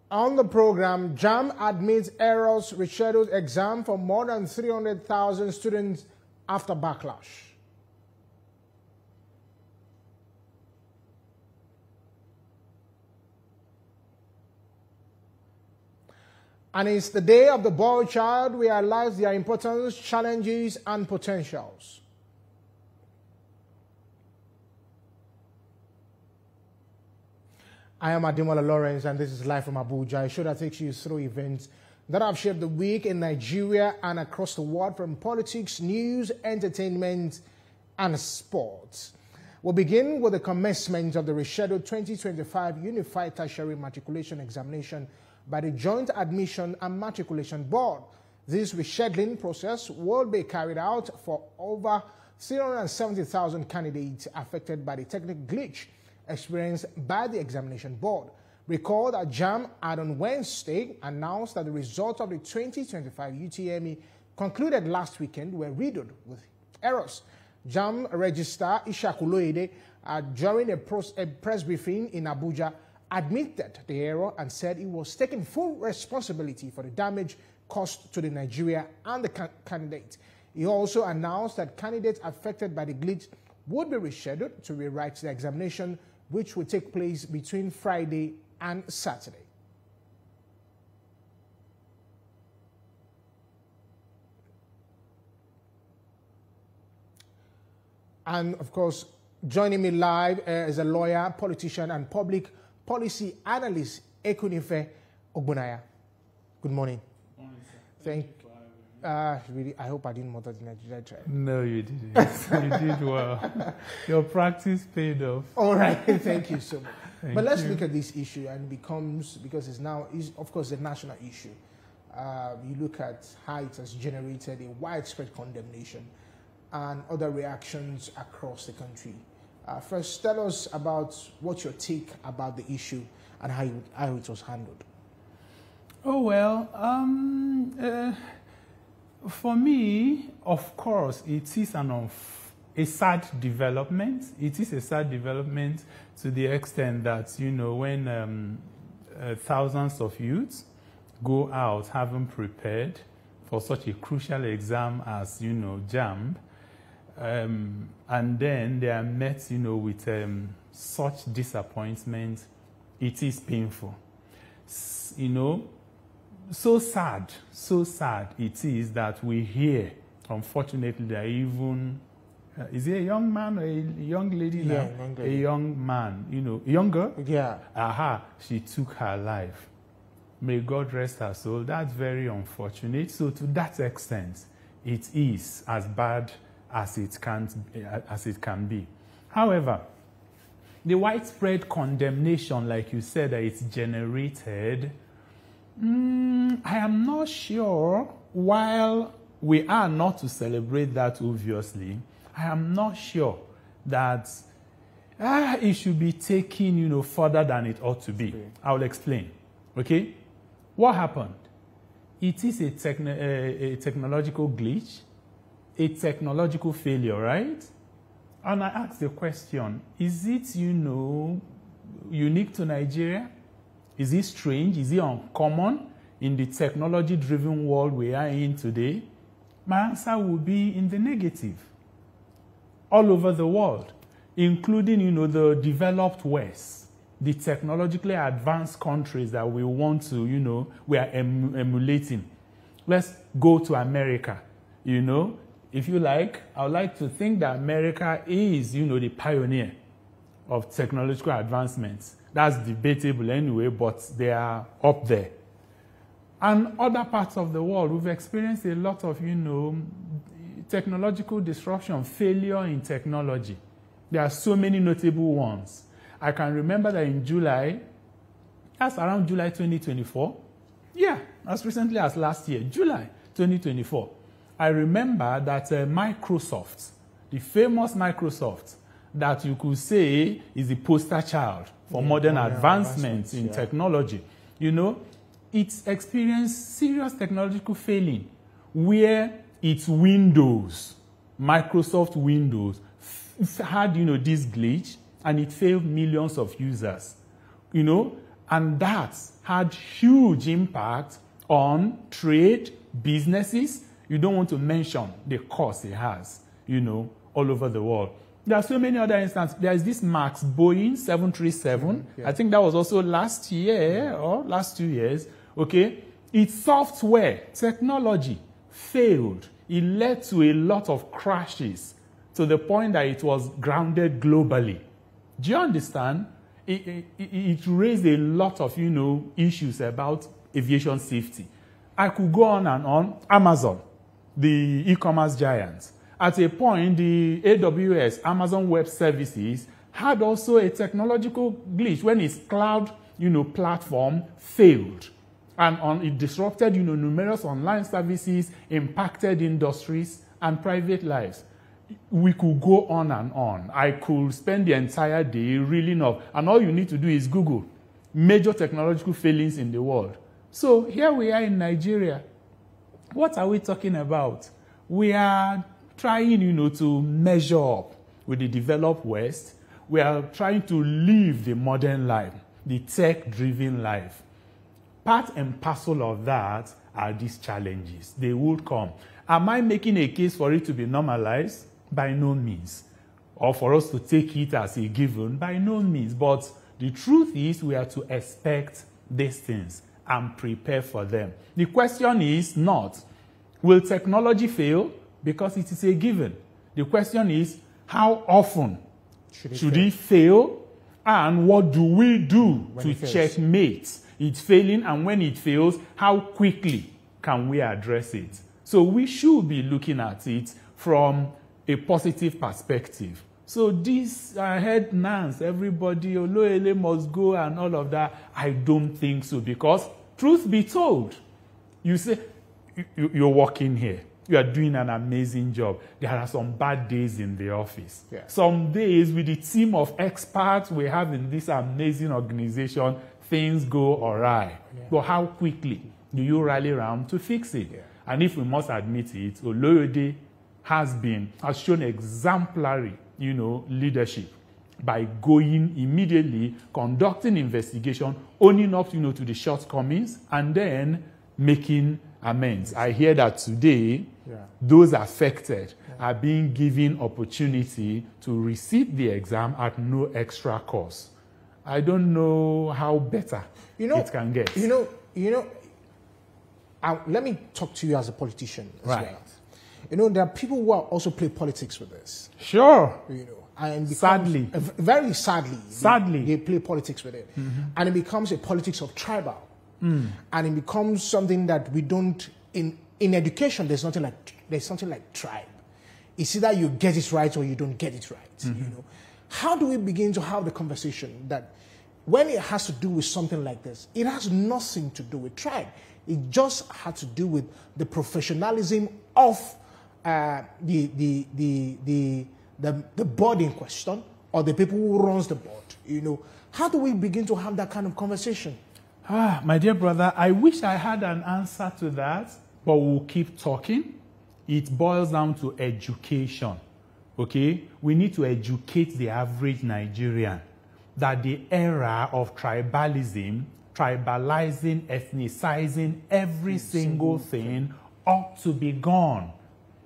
On the program, JAMB admits errors rescheduled exam for more than 300,000 students after backlash. And it's the day of the boy child. We realize their importance, challenges, and potentials. I am Ademola Lawrence, and this is Live from Abuja, a show that takes you through events that have shaped the week in Nigeria and across the world, from politics, news, entertainment, and sports. We'll begin with the commencement of the rescheduled 2025 Unified Tertiary Matriculation Examination by the Joint Admission and Matriculation Board. This rescheduling process will be carried out for over 370,000 candidates affected by the technical glitch experienced by the examination board. Recall that JAMB had on Wednesday announced that the results of the 2025 UTME concluded last weekend were riddled with errors. JAMB Registrar Ishakuloide, during a press briefing in Abuja, admitted the error and said he was taking full responsibility for the damage caused to the Nigeria and the candidate. He also announced that candidates affected by the glitch would be rescheduled to rewrite the examination, which will take place between Friday and Saturday. And of course, joining me live is a lawyer, politician, and public policy analyst, Ekunife Ogbonaya. Good morning. Good morning, sir. Really, I hope I didn't murder the Nigeria tribe. No, you didn't. You did well. Your practice paid off. All right, thank you so much. But let's you. look at this issue, and because it's now, of course, a national issue. You look at how it has generated a widespread condemnation and other reactions across the country. First, tell us about what's your take about the issue and how it was handled. Oh, well, for me, of course, it is a sad development. It is a sad development to the extent that, you know, when thousands of youths go out having prepared for such a crucial exam as, you know, JAMB, and then they are met, you know, with such disappointment, it is painful. You know, so sad it is that we hear, unfortunately, that even, is it a young man or a young lady now? Yeah, young lady. A young man, you know, a young girl? Yeah. She took her life. May God rest her soul. That's very unfortunate. So to that extent, it is as bad as it can be. However, the widespread condemnation, like you said, that it's generated, I am not sure, while we are not to celebrate that, obviously, I am not sure that it should be taken, you know, further than it ought to be. I will explain. Okay? What happened? It is a technological glitch, a technological failure, right? And I ask the question, is it, you know, unique to Nigeria? Is it strange? Is it uncommon in the technology-driven world we are in today? My answer would be in the negative. All over the world, including, you know, the developed West, the technologically advanced countries that we want to, you know, we are emulating. Let's go to America, you know. If you like, I would like to think that America is, you know, the pioneer of technological advancements. That's debatable anyway, but they are up there. And other parts of the world, we've experienced a lot of, you know, technological disruption, failure in technology. There are so many notable ones. I can remember that in July, that's around July 2024. Yeah, as recently as last year, July 2024. I remember that Microsoft, the famous Microsoft, that you could say is the poster child for modern advancements in technology, you know, it's experienced serious technological failing where its Windows, Microsoft Windows, had, you know, this glitch and it failed millions of users, you know, and that had huge impact on trade, businesses. You don't want to mention the cost it has, you know, all over the world. There are so many other instances. There is this Max Boeing 737. I think that was also last year or last 2 years. Okay, its software technology failed. It led to a lot of crashes to the point that it was grounded globally. Do you understand? It raised a lot of, you know, issues about aviation safety. I could go on and on. Amazon, the e-commerce giant. At a point, the AWS, Amazon Web Services, had also a technological glitch when its cloud, you know, platform failed. And it disrupted, you know, numerous online services, impacted industries and private lives. We could go on and on. I could spend the entire day reeling off. And all you need to do is Google major technological failings in the world. So here we are in Nigeria. What are we talking about? We are trying, you know, to measure up with the developed West. We are trying to live the modern life, the tech-driven life. Part and parcel of that are these challenges. They will come. Am I making a case for it to be normalized? By no means. Or for us to take it as a given? By no means. But the truth is we are to expect these things and prepare for them. The question is not, will technology fail? Because it is a given. The question is, how often should it fail? And what do we do to checkmate it failing? And when it fails, how quickly can we address it? So we should be looking at it from a positive perspective. So this, I heard Nance, everybody, Oloele must go and all of that. I don't think so, because truth be told, you say, you're working here. You are doing an amazing job. There are some bad days in the office. Yeah. Some days with the team of experts we have in this amazing organization, things go awry. Yeah. But how quickly do you rally around to fix it? Yeah. And if we must admit it, Oloyede has shown exemplary, you know, leadership by going immediately, conducting investigation, owning up, you know, to the shortcomings, and then making amends. I hear that today, those affected are being given opportunity to receive the exam at no extra cost. I don't know how better it can get. Let me talk to you as a politician as well. You know, there are people who are also play politics with this. Sure. You know, and sadly, very sadly, they play politics with it, and it becomes a politics of tribal. And it becomes something that we don't in education. There's something like tribe. It's either you get it right or you don't get it right. You know, how do we begin to have the conversation that when it has to do with something like this, it has nothing to do with tribe. It just had to do with the professionalism of the board in question or the people who runs the board. You know, how do we begin to have that kind of conversation? My dear brother, I wish I had an answer to that, but we'll keep talking. It boils down to education, okay? We need to educate the average Nigerian that the era of tribalism, tribalizing, ethnicizing every single thing ought to be gone.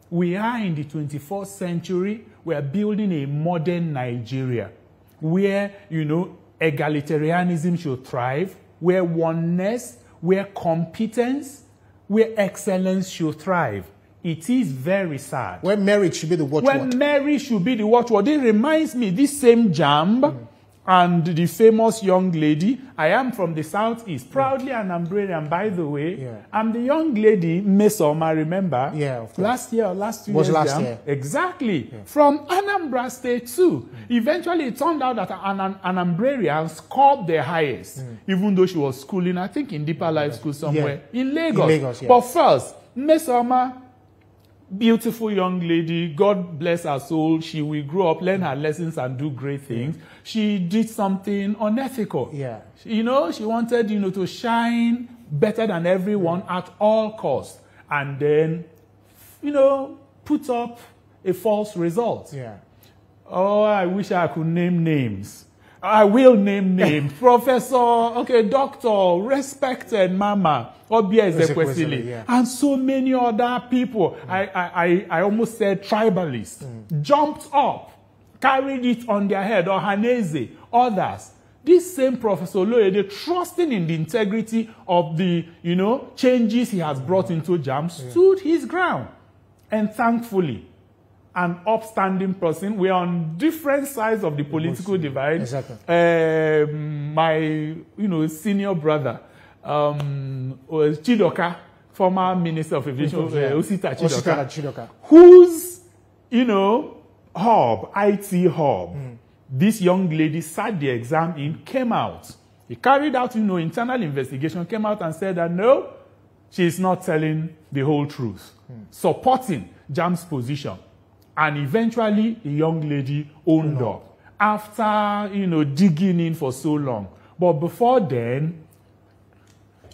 We are in the 21st century. We are building a modern Nigeria where, you know, egalitarianism should thrive, where oneness, where competence, where excellence should thrive. It is very sad. Where marriage should be the watchword. When marriage should be the watchword. It reminds me, this same JAMB and the famous young lady, I am from the southeast, proudly an Umbrellian, by the way. I'm the young lady, Mesoma, remember? Yeah, of course. Last year or last 2 years. Was last year. Exactly. From Anambra State too. Eventually, it turned out that an Umbrellian scored the highest, even though she was schooling, I think, in Deeper Life School somewhere in Lagos. In Lagos, But first, Mesoma, beautiful young lady, God bless her soul. She will grow up, learn her lessons, and do great things. She did something unethical. You know, she wanted, you know, to shine better than everyone at all costs. And then, you know, put up a false result. Oh, I wish I could name names. I will name names. Professor, okay, doctor, respected Mama, Obia Ezekwesili, yeah. and so many other people. I almost said tribalists, jumped up, carried it on their head, or Haneze, others. This same Professor Loyede, trusting in the integrity of the, changes he has brought into JAMB, stood his ground. And thankfully, an upstanding person. We are on different sides of the political divide. Exactly. My, senior brother, Chidoka, former Minister of Aviation, Osita Chidoka, whose, IT hub, this young lady sat the exam in, came out. He carried out, internal investigation, came out and said that no, she is not telling the whole truth, supporting JAMB's position. And eventually, the young lady owned up after, digging in for so long. But before then,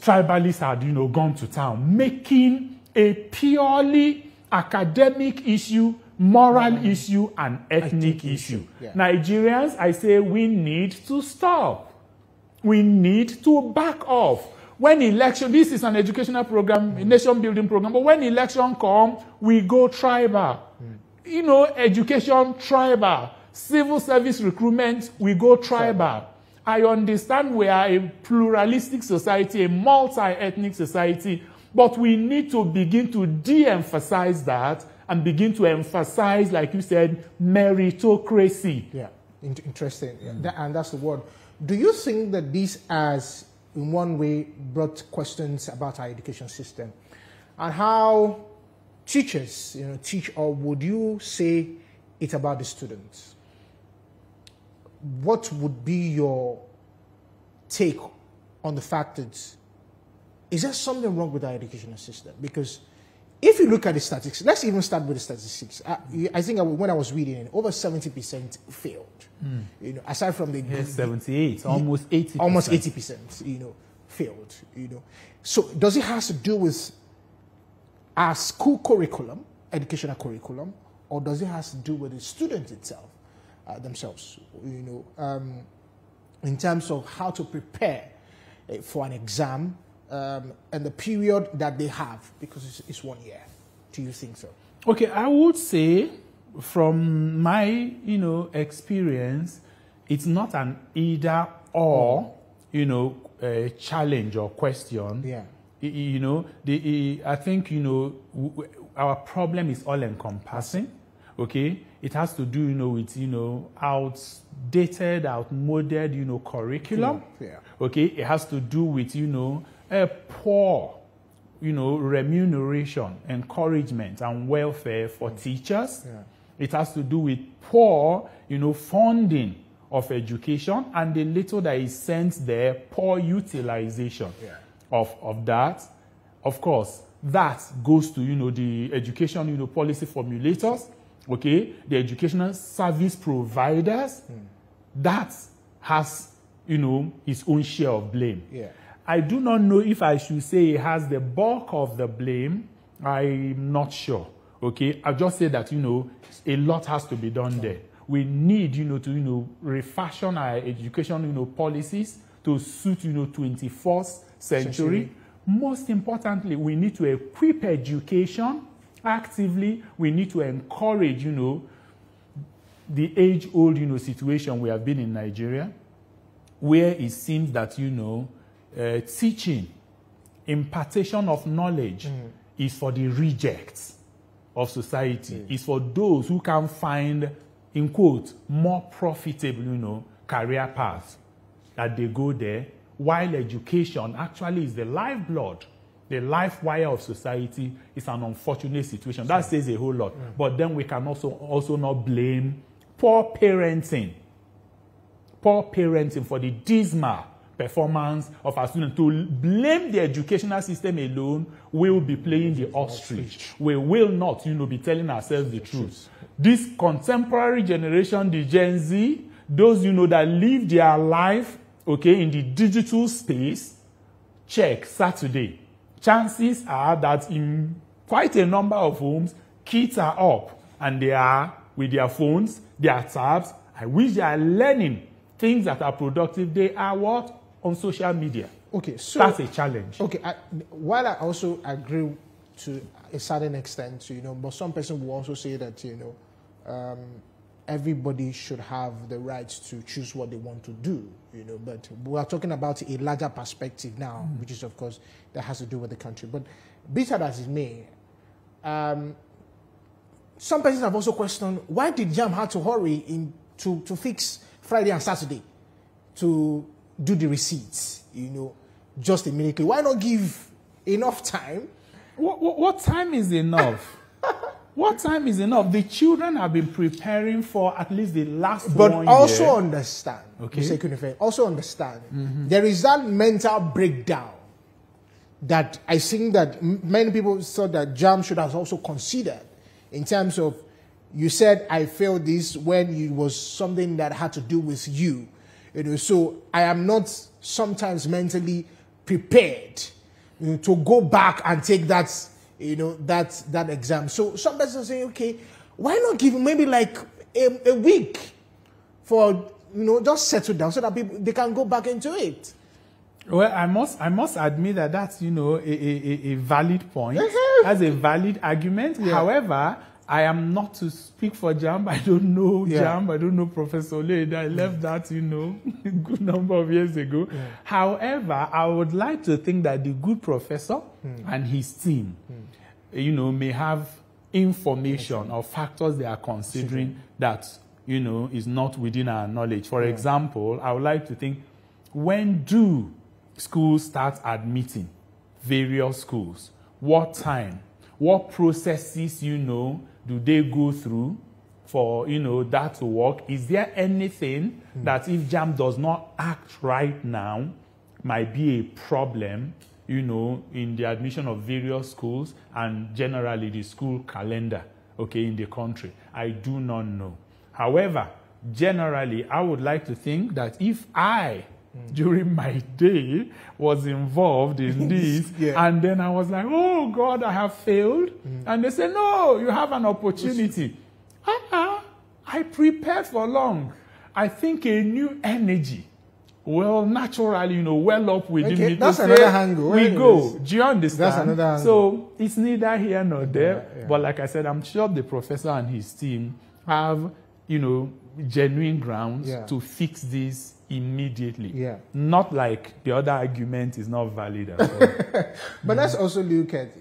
tribalists had, gone to town, making a purely academic issue, moral issue, and ethnic issue. Yeah. Nigerians, I say, we need to stop. We need to back off. When election, this is an educational program, a nation building program, but when election comes, we go tribal. Education, tribal. Civil service recruitment, we go tribal. I understand we are a pluralistic society, a multi-ethnic society, but we need to begin to de-emphasize that and begin to emphasize, like you said, meritocracy. Yeah, interesting. Yeah. And that's the word. Do you think that this has, in one way, brought questions about our education system and how teachers, teach, or would you say it's about the students? What would be your take on the fact that is there something wrong with our educational system? Because if you look at the statistics, let's even start with the statistics. I think when I was reading it, over 70% failed. Aside from the 78, almost 80%. Almost 80%, failed. So does it have to do with our school curriculum, educational curriculum, or does it have to do with the students itself, themselves? In terms of how to prepare for an exam and the period that they have, because it's 1 year. Do you think so? Okay, I would say from my, experience, it's not an either or, challenge or question. Yeah. I think, our problem is all encompassing. Okay, it has to do, with, outdated, outmoded, curriculum. Yeah. Okay, it has to do with, a poor, remuneration, encouragement, and welfare for teachers. Yeah. It has to do with poor, funding of education, and the little that is sent there, poor utilization of that. Of course, that goes to, the education, policy formulators. Okay, the educational service providers, that has, its own share of blame. Yeah. I do not know if I should say it has the bulk of the blame. I'm not sure. Okay, I'll just say that, a lot has to be done there. We need, to, refashion our education, policies to suit, 21st century. Most importantly, we need to equip education actively. We need to encourage, the age-old, situation we have been in Nigeria, where it seems that, teaching, impartation of knowledge is for the rejects of society. It's for those who can find, in quote, more profitable, career paths, that they go there, while education actually is the lifeblood, the life wire of society. Is an unfortunate situation. That says a whole lot. But then we can also not blame poor parenting for the dismal performance of our students. To blame the educational system alone, we will be playing the ostrich. We will not, be telling ourselves the truth. This contemporary generation, the Gen Z, those, that live their life, in the digital space, check Saturday. Chances are that in quite a number of homes, kids are up and they are with their phones, their tabs. I wish they are learning things that are productive, they are what? On social media. Okay, so that's a challenge. Okay, while I also agree to a certain extent, but some person will also say that, everybody should have the right to choose what they want to do, but we are talking about a larger perspective now, which is, of course, that has to do with the country. But be that as it may, some persons have also questioned, why did JAMB have to hurry to fix Friday and Saturday to do the receipts, just immediately? Why not give enough time? What time is enough? What time is enough? The children have been preparing for at least the last 1 year. But also understand, okay. Also understand, there is that mental breakdown that I think that many people thought that JAMB should have also considered in terms of, you said I failed this when it was something that had to do with you. So I am not sometimes mentally prepared to go back and take that, that exam. So some person say, okay, why not give maybe like a week for, just settle down so that they can go back into it. Well, I must admit that that's, a valid point. That's a valid argument. Yeah. However, I am not to speak for JAMB. I don't know JAMB. I don't know Professor Lade. I left that, a good number of years ago. Yeah. However, I would like to think that the good professor and his team, may have information or factors they are considering that, is not within our knowledge. For example, I would like to think, when do schools start admitting various schools? What time? What processes, do they go through for, that to work? Is there anything that if JAMB does not act right now might be a problem, in the admission of various schools and generally the school calendar, in the country? I do not know. However, generally, I would like to think that if I, during my day, was involved in this, and then I was like, oh God, I have failed. And they say, no, you have an opportunity. I prepared for long. I think a new energy will naturally, well up within me. That's another angle. We go. Do you understand? That's another angle. So it's neither here nor there. But like I said, I'm sure the professor and his team have, genuine grounds to fix this immediately. Not like the other argument is not valid as well. But let's also look at,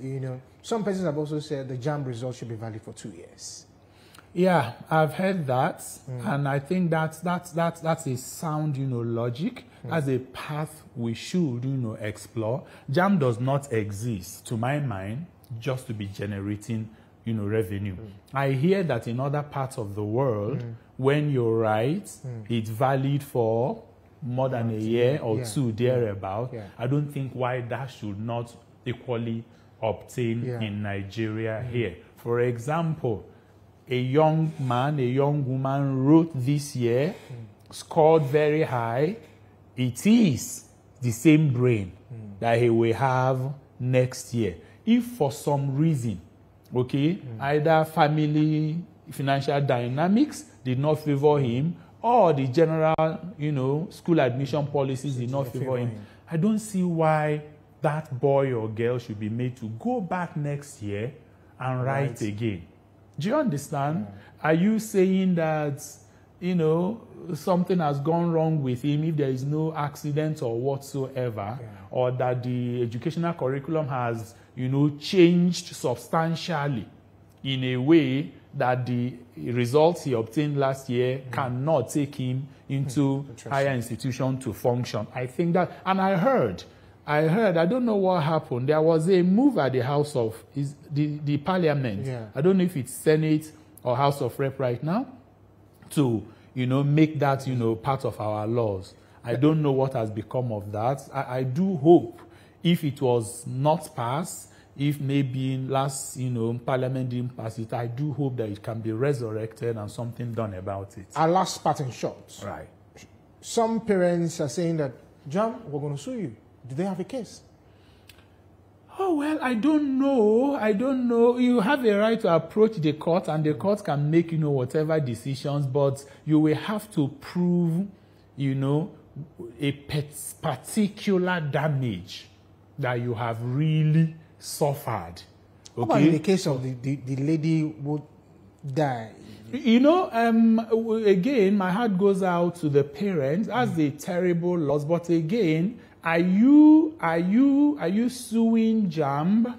some persons have also said the JAMB results should be valid for 2 years. Yeah, I've heard that, and I think that's a sound, logic. As a path we should, explore. JAMB does not exist, to my mind, just to be generating, revenue. I hear that in other parts of the world, when you write, it's valid for more than a year or two, thereabout. I don't think why that should not equally obtain in Nigeria here. For example, a young man, a young woman wrote this year, scored very high. It is the same brain that he will have next year. If for some reason, either family, financial dynamics did not favor him, or the general, school admission policies did not favor him, I don't see why that boy or girl should be made to go back next year and write again. Do you understand? Are you saying that, something has gone wrong with him if there is no accident or whatsoever, or that the educational curriculum has, changed substantially in a way that the results he obtained last year cannot take him into higher institution to function? I think that, and I heard, I don't know what happened. There was a move at the House of, the Parliament. I don't know if it's Senate or House of Rep right now, to, make that, part of our laws. I don't know what has become of that. I do hope, if it was not passed, if maybe last, Parliament didn't pass it, I do hope that it can be resurrected and something done about it. Our last parting shot. Right. Some parents are saying that, JAMB, we're going to sue you. Do they have a case? Oh, well, I don't know. I don't know. You have a right to approach the court, and the court can make, whatever decisions, but you will have to prove, a particular damage that you have really suffered. Okay? How about in the case of the lady who died? Again, my heart goes out to the parents. That's a terrible loss. But again, are you suing JAMB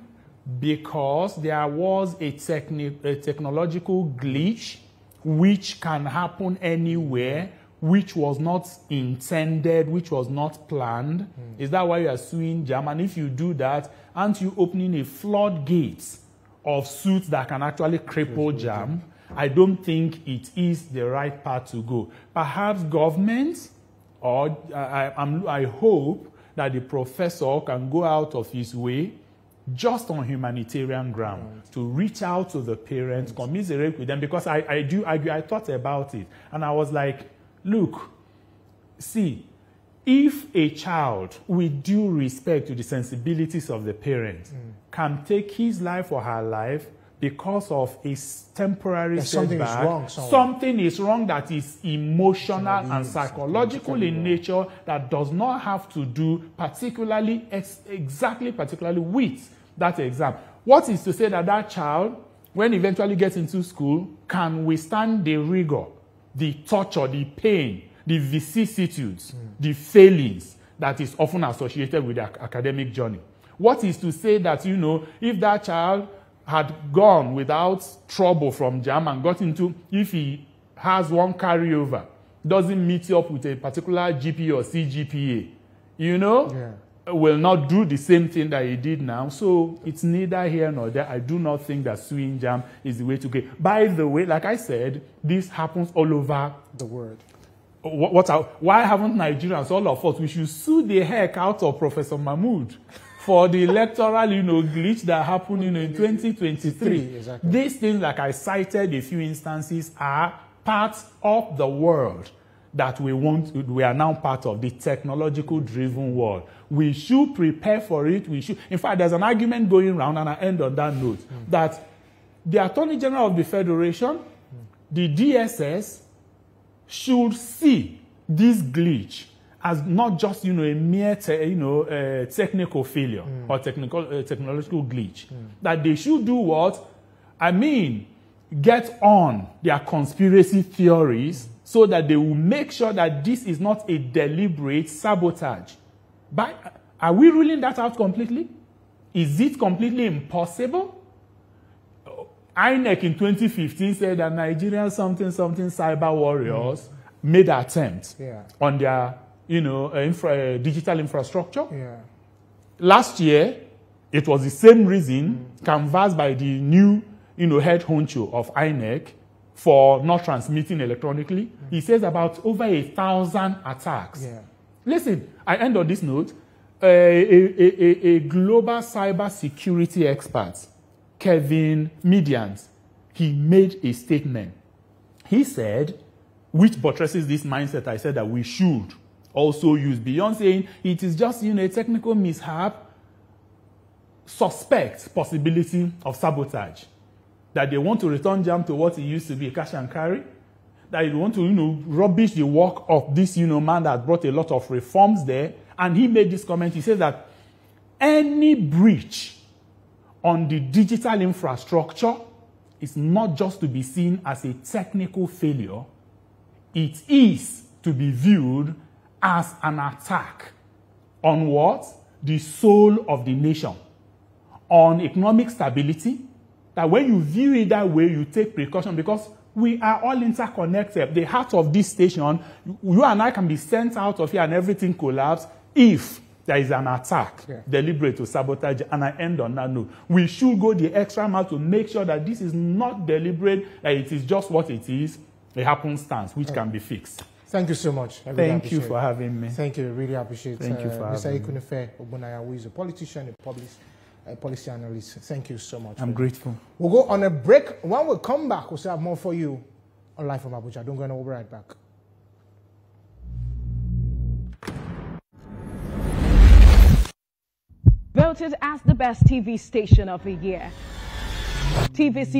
because there was a technological glitch which can happen anywhere, which was not intended, which was not planned? Is that why you are suing JAMB? And if you do that, aren't you opening a floodgate of suits that can actually cripple JAMB? I don't think it is the right path to go. Perhaps government, or I hope that the professor can go out of his way just on humanitarian ground to reach out to the parents, commiserate with them, because I thought about it, and I was like, look, see, if a child, with due respect to the sensibilities of the parents, can take his life or her life because of a temporary setback, something is wrong that is emotional and psychological in nature, that does not have to do particularly with that exam. What is to say that that child, when eventually gets into school, can withstand the rigor, the torture, the pain, the vicissitudes, the failings that is often associated with their academic journey? What is to say that, if that child had gone without trouble from JAMB and got into, if he has one carryover, doesn't meet up with a particular GPA or CGPA, will not do the same thing that he did now. So it's neither here nor there. I do not think that suing JAMB is the way to go. By the way, like I said, this happens all over the world. Why haven't Nigerians, all of us, we should sue the heck out of Professor Mahmood for the electoral, glitch that happened, in 2023. Exactly. These things, like I cited a few instances, are parts of the world that we are now part of, the technological-driven world. We should prepare for it. In fact, there's an argument going around, and I end on that note, that the Attorney General of the Federation, the DSS, should see this glitch as not just, a mere technical failure or technological glitch. That they should do what? Get on their conspiracy theories so that they will make sure that this is not a deliberate sabotage. But are we ruling that out completely? Is it completely impossible? INEC in 2015 said that Nigerian something cyber warriors made attempts on their digital infrastructure. Last year, it was the same reason canvassed by the new head honcho of INEC for not transmitting electronically. He says about over 1,000 attacks. Listen, I end on this note. A global cyber security expert, Kevin Medians, he made a statement. He said, which buttresses this mindset I said that we should also use, beyond saying it is just a technical mishap, suspect possibility of sabotage. That they want to return JAMB to what it used to be, a cash and carry. That they want to rubbish the work of this man that brought a lot of reforms there. And he made this comment. He says that any breach on the digital infrastructure is not just to be seen as a technical failure. It is to be viewed as an attack on what? The soul of the nation. On economic stability. That when you view it that way, you take precaution, because we are all interconnected. The heart of this station, you and I can be sent out of here and everything collapse if there is an attack deliberate to sabotage. And I end on that note. We should go the extra mile to make sure that this is not deliberate, that it is just what it is, a happenstance, which can be fixed. Thank you so much. Thank you for having me. Thank you. Really appreciate it. Thank you for having me. Mr. Ikunefe Ogbonaya, who is a politician, a policy analyst. Thank you so much. I'm grateful. We'll go on a break. When we come back, we'll still have more for you on Live from Abuja. Don't go anywhere. We'll be right back. Voted as the best TV station of the year. TVC